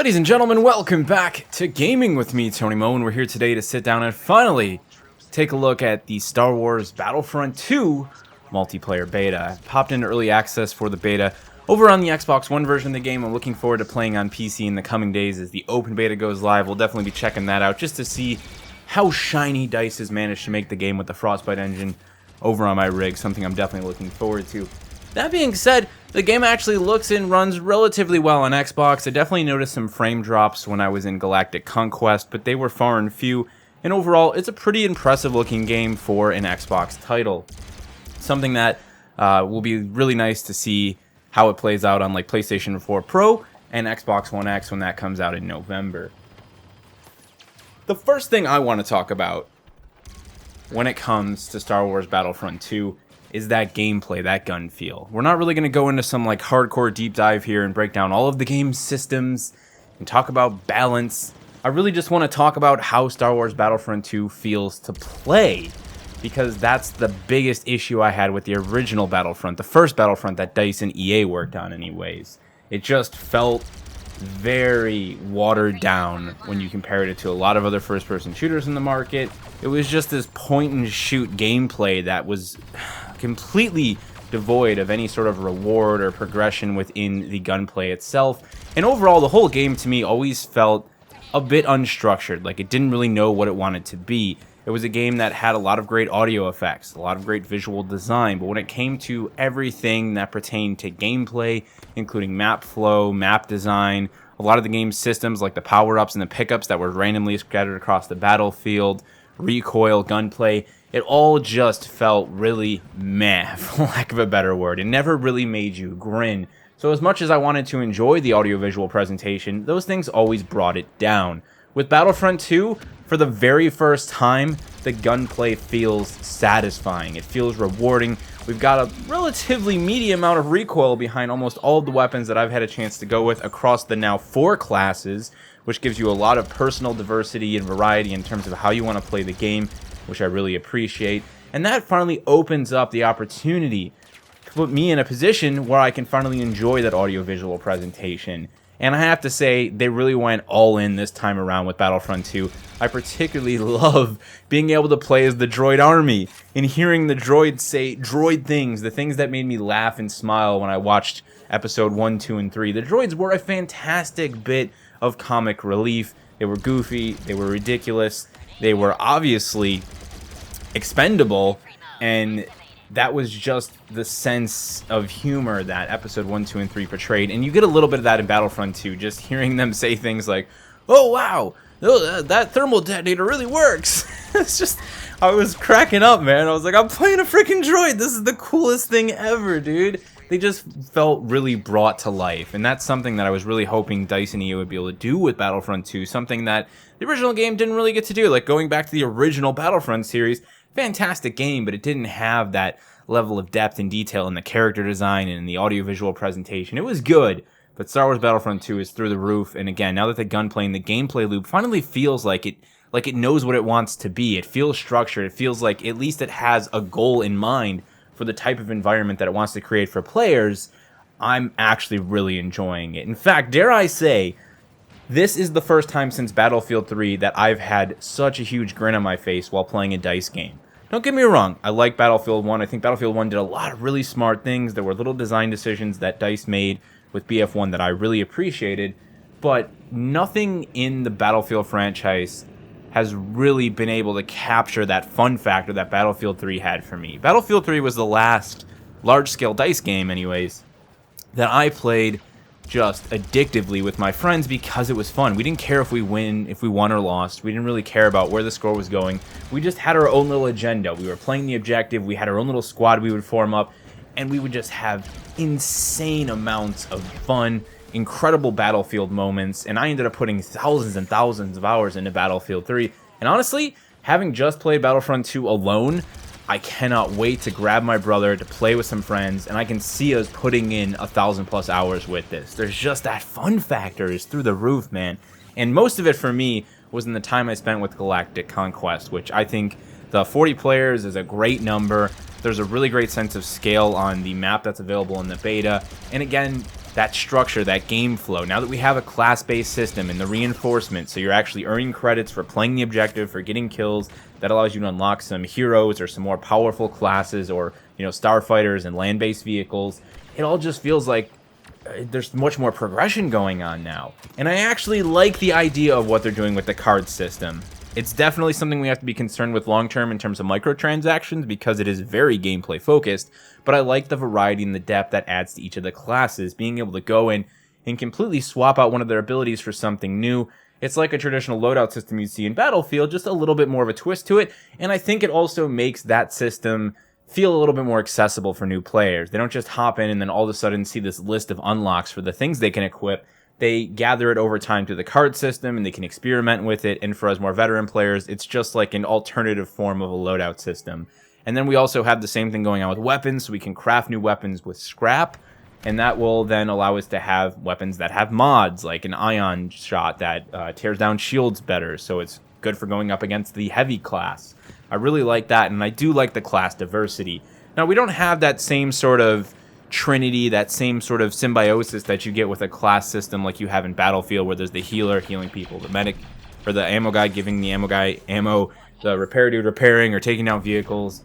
Ladies and gentlemen, welcome back to Gaming with me, Tony Mo, and we're here today to sit down and finally take a look at the Star Wars Battlefront 2 multiplayer beta. I popped into early access for the beta over on the Xbox One version of the game. I'm looking forward to playing on PC in the coming days as the open beta goes live. We'll definitely be checking that out just to see how shiny DICE has managed to make the game with the Frostbite engine over on my rig, something I'm definitely looking forward to. That being said, the game actually looks and runs relatively well on Xbox. I definitely noticed some frame drops when I was in Galactic Conquest, but they were far and few. And overall, it's a pretty impressive looking game for an Xbox title. Something that will be really nice to see how it plays out on like PlayStation 4 Pro and Xbox One X when that comes out in November. The first thing I want to talk about when it comes to Star Wars Battlefront 2 is that gameplay, that gun feel. We're not really going to go into some like hardcore deep dive here and break down all of the game's systems and talk about balance. I really just want to talk about how Star Wars Battlefront 2 feels to play, because that's the biggest issue I had with the original Battlefront, the first Battlefront that DICE and EA worked on anyways. It just felt very watered down when you compared it to a lot of other first-person shooters in the market. It was just this point-and-shoot gameplay that was completely devoid of any sort of reward or progression within the gunplay itself. And overall, the whole game to me always felt a bit unstructured, like it didn't really know what it wanted to be. It was a game that had a lot of great audio effects, a lot of great visual design, but when it came to everything that pertained to gameplay, including map flow, map design, a lot of the game's systems like the power-ups and the pickups that were randomly scattered across the battlefield, recoil, gunplay, it all just felt really meh, for lack of a better word. It never really made you grin. So as much as I wanted to enjoy the audiovisual presentation, those things always brought it down. With Battlefront 2, for the very first time, the gunplay feels satisfying. It feels rewarding. We've got a relatively medium amount of recoil behind almost all of the weapons that I've had a chance to go with across the now 4 classes, which gives you a lot of personal diversity and variety in terms of how you want to play the game, which I really appreciate. And that finally opens up the opportunity to put me in a position where I can finally enjoy that audiovisual presentation. And I have to say, they really went all in this time around with Battlefront 2. I particularly love being able to play as the droid army and hearing the droids say droid things, the things that made me laugh and smile when I watched episode 1, 2, and 3. The droids were a fantastic bit of comic relief. They were goofy, they were ridiculous, they were obviously expendable, and that was just the sense of humor that episode 1, 2, and 3 portrayed. And you get a little bit of that in Battlefront 2, just hearing them say things like, oh wow, that thermal detonator really works. It's just, I was cracking up, man. I was like, I'm playing a freaking droid. This is the coolest thing ever, dude. They just felt really brought to life, and that's something that I was really hoping DICE and EA would be able to do with Battlefront 2, something that the original game didn't really get to do. Like going back to the original Battlefront series, fantastic game, but it didn't have that level of depth and detail in the character design and in the audiovisual presentation. It was good, but Star Wars Battlefront 2 is through the roof, and again, now that the gunplay and the gameplay loop finally feels like it knows what it wants to be. It feels structured. It feels like at least it has a goal in mind for the type of environment that it wants to create for players. I'm actually really enjoying it. In fact, dare I say, this is the first time since Battlefield 3 that I've had such a huge grin on my face while playing a DICE game. Don't get me wrong, I like Battlefield 1. I think Battlefield 1 did a lot of really smart things. There were little design decisions that DICE made with BF1 that I really appreciated, but nothing in the Battlefield franchise has really been able to capture that fun factor that Battlefield 3 had for me. Battlefield 3 was the last large-scale DICE game, anyways, that I played just addictively with my friends because it was fun. We didn't care if we won or lost. We didn't really care about where the score was going. We just had our own little agenda. We were playing the objective. We had our own little squad we would form up, and we would just have insane amounts of fun, incredible Battlefield moments, and I ended up putting thousands and thousands of hours into Battlefield 3. And honestly, having just played Battlefront 2 alone, I cannot wait to grab my brother to play with some friends, and I can see us putting in 1,000+ hours with this. There's just that fun factor is through the roof, man. And most of it for me was in the time I spent with Galactic Conquest, which I think the 40 players is a great number. There's a really great sense of scale on the map that's available in the beta. And again, that structure, that game flow. Now that we have a class-based system and the reinforcement, so you're actually earning credits for playing the objective, for getting kills, that allows you to unlock some heroes or some more powerful classes, or, you know, starfighters and land-based vehicles. It all just feels like there's much more progression going on now. And I actually like the idea of what they're doing with the card system. It's definitely something we have to be concerned with long-term in terms of microtransactions, because it is very gameplay focused, but I like the variety and the depth that adds to each of the classes, being able to go in and completely swap out one of their abilities for something new. It's like a traditional loadout system you'd see in Battlefield, just a little bit more of a twist to it, and I think it also makes that system feel a little bit more accessible for new players. They don't just hop in and then all of a sudden see this list of unlocks for the things they can equip. They gather it over time through the card system, and they can experiment with it, and for us more veteran players, it's just like an alternative form of a loadout system. And then we also have the same thing going on with weapons, so we can craft new weapons with scrap, and that will then allow us to have weapons that have mods, like an ion shot that tears down shields better, so it's good for going up against the heavy class. I really like that, and I do like the class diversity. Now, we don't have that same sort of trinity, that same sort of symbiosis that you get with a class system like you have in Battlefield, where there's the healer healing people, the medic, or the ammo guy giving the ammo guy ammo, the repair dude repairing or taking out vehicles.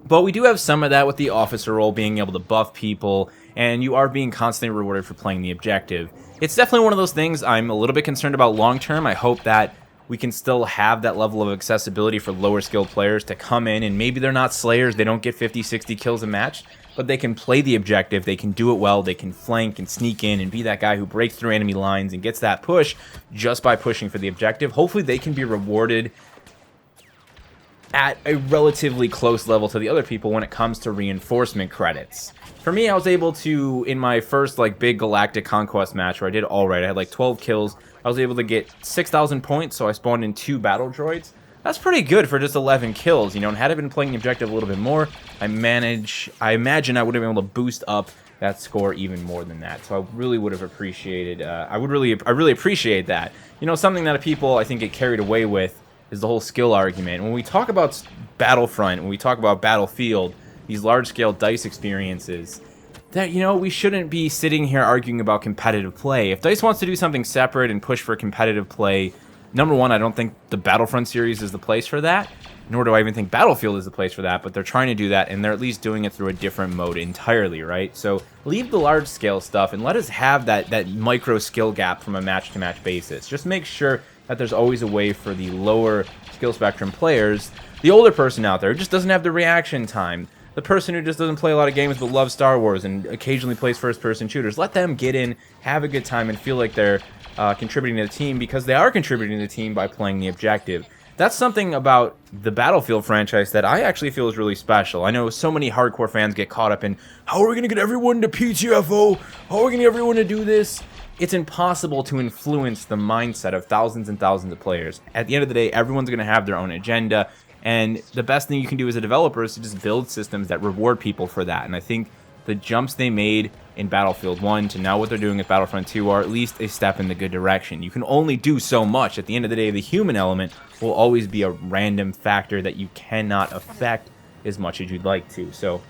But we do have some of that with the officer role, being able to buff people, and you are being constantly rewarded for playing the objective. It's definitely one of those things I'm a little bit concerned about long term. I hope that we can still have that level of accessibility for lower skilled players to come in, and maybe they're not slayers, they don't get 50, 60 kills a match, but they can play the objective, they can do it well, they can flank and sneak in and be that guy who breaks through enemy lines and gets that push just by pushing for the objective. Hopefully they can be rewarded at a relatively close level to the other people when it comes to reinforcement credits. For me, I was able to, in my first like big Galactic Conquest match where I did all right, I had like 12 kills, I was able to get 6,000 points, so I spawned in 2 battle droids. That's pretty good for just 11 kills, you know, and had I been playing the objective a little bit more, I imagine I would have been able to boost up that score even more than that. So I really would have appreciated, I really appreciate that. You know, something that people, I think, get carried away with is the whole skill argument. When we talk about Battlefront, when we talk about Battlefield, these large-scale DICE experiences, that, you know, we shouldn't be sitting here arguing about competitive play. If DICE wants to do something separate and push for competitive play, number one, I don't think the Battlefront series is the place for that, nor do I even think Battlefield is the place for that, but they're trying to do that, and they're at least doing it through a different mode entirely, right? So leave the large-scale stuff, and let us have that micro skill gap from a match-to-match basis. Just make sure that there's always a way for the lower skill spectrum players, the older person out there who just doesn't have the reaction time, the person who just doesn't play a lot of games but loves Star Wars and occasionally plays first-person shooters, let them get in, have a good time, and feel like they're contributing to the team, because they are contributing to the team by playing the objective. That's something about the Battlefield franchise that I actually feel is really special. I know so many hardcore fans get caught up in, how are we going to get everyone to PTFO? How are we going to get everyone to do this? It's impossible to influence the mindset of thousands and thousands of players. At the end of the day, everyone's going to have their own agenda, and the best thing you can do as a developer is to just build systems that reward people for that. And I think the jumps they made in Battlefield 1 to now what they're doing with Battlefront 2 are at least a step in the good direction. You can only do so much. At the end of the day, the human element will always be a random factor that you cannot affect as much as you'd like to. So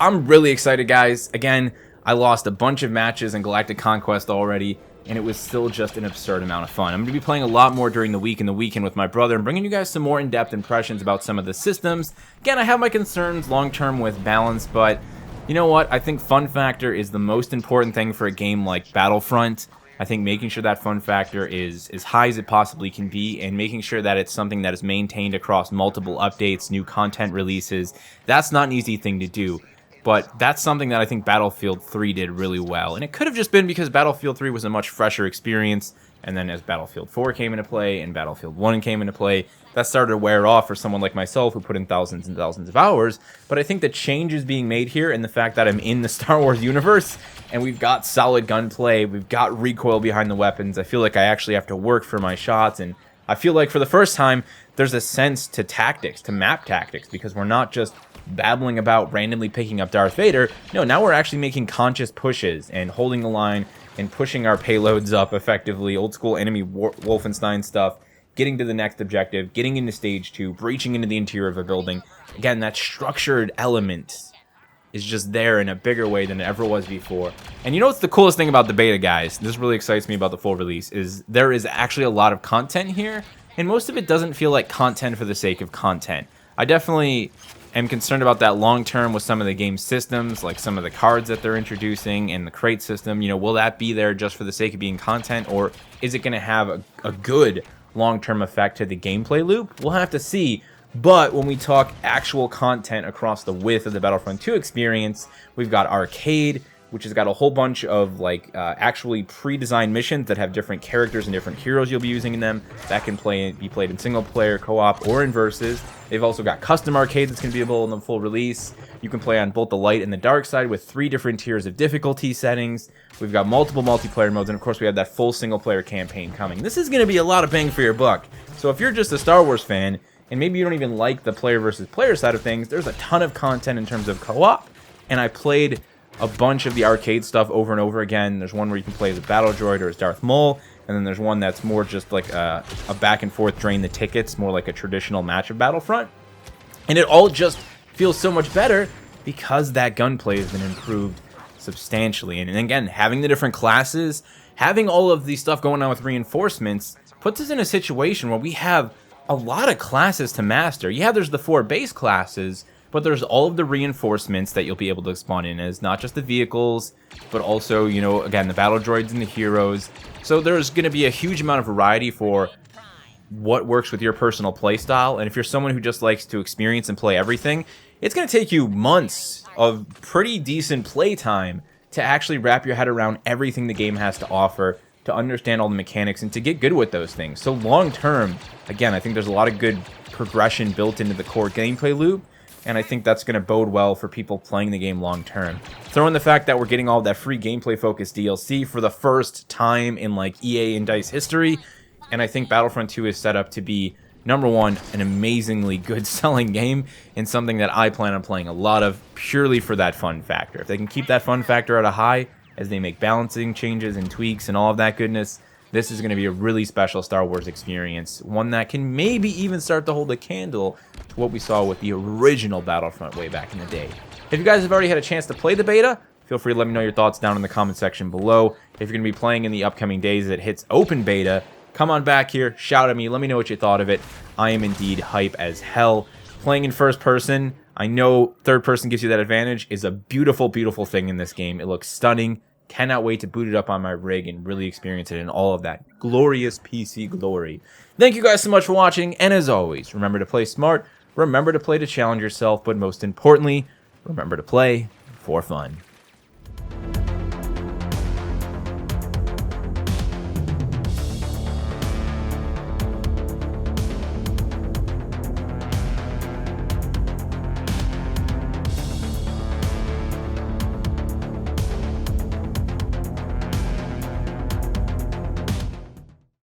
I'm really excited, guys. Again, I lost a bunch of matches in Galactic Conquest already, and it was still just an absurd amount of fun. I'm going to be playing a lot more during the week and the weekend with my brother and bringing you guys some more in-depth impressions about some of the systems. Again, I have my concerns long-term with balance, but you know what? I think fun factor is the most important thing for a game like Battlefront. I think making sure that fun factor is as high as it possibly can be, and making sure that it's something that is maintained across multiple updates, new content releases, that's not an easy thing to do. But that's something that I think Battlefield 3 did really well. And it could have just been because Battlefield 3 was a much fresher experience, and then as Battlefield 4 came into play and Battlefield 1 came into play, that started to wear off for someone like myself who put in thousands and thousands of hours. But I think the change is being made here, and the fact that I'm in the Star Wars universe, and we've got solid gunplay, we've got recoil behind the weapons, I feel like I actually have to work for my shots, and I feel like for the first time, there's a sense to tactics, to map tactics, because we're not just babbling about randomly picking up Darth Vader. No, now we're actually making conscious pushes and holding the line and pushing our payloads up effectively, old school enemy Wolfenstein stuff, getting to the next objective, getting into stage 2, breaching into the interior of a building. Again, that structured element is just there in a bigger way than it ever was before. And you know what's the coolest thing about the beta, guys? This really excites me about the full release, is there is actually a lot of content here, and most of it doesn't feel like content for the sake of content. I definitely am concerned about that long term with some of the game systems, like some of the cards that they're introducing and the crate system. You know, will that be there just for the sake of being content, or is it going to have a good long-term effect to the gameplay loop? We'll have to see. But when we talk actual content across the width of the Battlefront 2 experience, we've got Arcade, which has got a whole bunch of like actually pre-designed missions that have different characters and different heroes you'll be using in them. That can be played in single player, co-op, or in versus. They've also got custom arcade that's going to be available in the full release. You can play on both the light and the dark side with 3 different tiers of difficulty settings. We've got multiple multiplayer modes, and of course we have that full single player campaign coming. This is going to be a lot of bang for your buck. So if you're just a Star Wars fan, and maybe you don't even like the player versus player side of things, there's a ton of content in terms of co-op, and I played a bunch of the arcade stuff over and over again. There's one where you can play as a battle droid or as Darth Maul, and then there's one that's more just like a back and forth drain the tickets, more like a traditional match of Battlefront. And it all just feels so much better because that gunplay has been improved substantially. And again, having the different classes, having all of the stuff going on with reinforcements, puts us in a situation where we have a lot of classes to master. Yeah, there's the 4 base classes, but there's all of the reinforcements that you'll be able to spawn in as, not just the vehicles, but also, you know, again, the battle droids and the heroes. So there's going to be a huge amount of variety for what works with your personal playstyle. And if you're someone who just likes to experience and play everything, it's going to take you months of pretty decent playtime to actually wrap your head around everything the game has to offer, to understand all the mechanics, and to get good with those things. So long term, again, I think there's a lot of good progression built into the core gameplay loop, and I think that's going to bode well for people playing the game long term. Throw in the fact that we're getting all that free gameplay focused DLC for the first time in like EA and DICE history, and I think Battlefront 2 is set up to be, number one, an amazingly good selling game, and something that I plan on playing a lot of purely for that fun factor. If they can keep that fun factor at a high as they make balancing changes and tweaks and all of that goodness, this is going to be a really special Star Wars experience, one that can maybe even start to hold a candle to what we saw with the original Battlefront way back in the day. If you guys have already had a chance to play the beta, feel free to let me know your thoughts down in the comment section below. If you're going to be playing in the upcoming days that hits open beta, come on back here, shout at me, let me know what you thought of it. I am indeed hype as hell. Playing in first person, I know third person gives you that advantage, is a beautiful, beautiful thing in this game. It looks stunning. Cannot wait to boot it up on my rig and really experience it in all of that glorious PC glory. Thank you guys so much for watching, and as always, remember to play smart, remember to play to challenge yourself, but most importantly, remember to play for fun.